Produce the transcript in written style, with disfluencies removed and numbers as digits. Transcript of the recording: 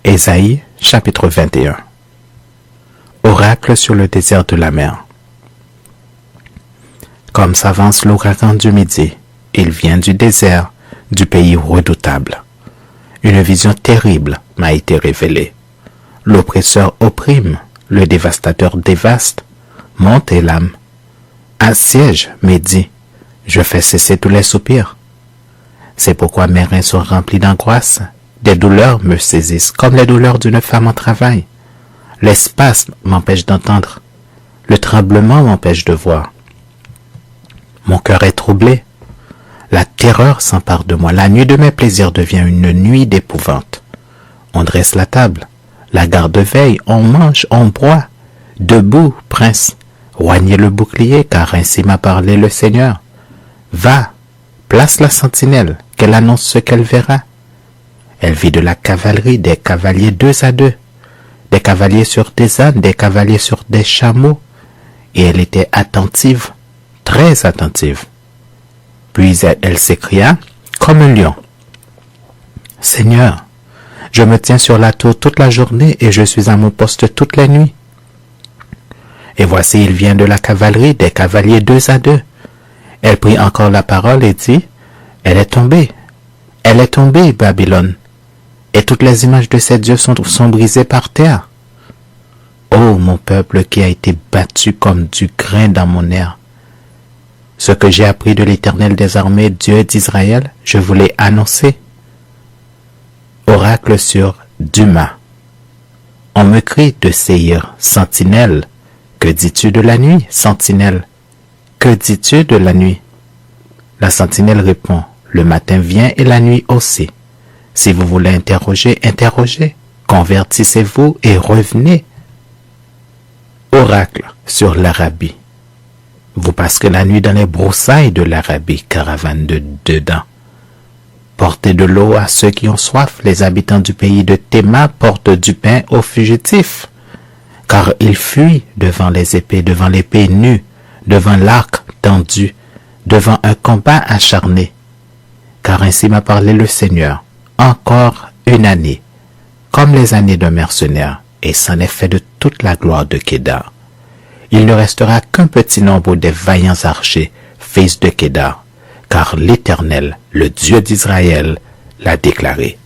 Ésaïe, chapitre 21. Oracle sur le désert de la mer. Comme s'avance l'ouragan du midi, il vient du désert, du pays redoutable. Une vision terrible m'a été révélée. L'oppresseur opprime, le dévastateur dévaste. Montez l'âme. Assiège, me dit, je fais cesser tous les soupirs. C'est pourquoi mes reins sont remplis d'angoisse. Des douleurs me saisissent comme les douleurs d'une femme en travail. Les spasmes m'empêchent d'entendre. Le tremblement m'empêche de voir. Mon cœur est troublé. La terreur s'empare de moi. La nuit de mes plaisirs devient une nuit d'épouvante. On dresse la table. La garde-veille, on mange, on boit. Debout, prince, oignez le bouclier, car ainsi m'a parlé le Seigneur. Va, place la sentinelle, qu'elle annonce ce qu'elle verra. Elle vit de la cavalerie, des cavaliers 2 à 2, des cavaliers sur des ânes, des cavaliers sur des chameaux, et elle était attentive, très attentive. Puis elle s'écria comme un lion. Seigneur, je me tiens sur la tour toute la journée et je suis à mon poste toute la nuit. Et voici, il vient de la cavalerie, des cavaliers 2 à 2. Elle prit encore la parole et dit, elle est tombée, Babylone, et toutes les images de ses dieux sont brisées par terre. Ô mon peuple qui a été battu comme du grain dans mon air. Ce que j'ai appris de l'Éternel des armées, Dieu d'Israël, je vous l'ai annoncé. Oracle sur Duma. On me crie de Séhir, sentinelle. Que dis-tu de la nuit, sentinelle? Que dis-tu de la nuit? La sentinelle répond, le matin vient et la nuit aussi. Si vous voulez interroger, interrogez. Convertissez-vous et revenez. Oracle sur l'Arabie. Vous passerez la nuit dans les broussailles de l'Arabie, caravane de dedans. Portez de l'eau à ceux qui ont soif. Les habitants du pays de Théma portent du pain aux fugitifs. Car ils fuient devant les épées, devant l'épée nue, devant l'arc tendu, devant un combat acharné. Car ainsi m'a parlé le Seigneur. Encore une année, comme les années d'un mercenaire, et c'en est fait de toute la gloire de Kédar. Il ne restera qu'un petit nombre des vaillants archers, fils de Kédar, car l'Éternel, le Dieu d'Israël, l'a déclaré.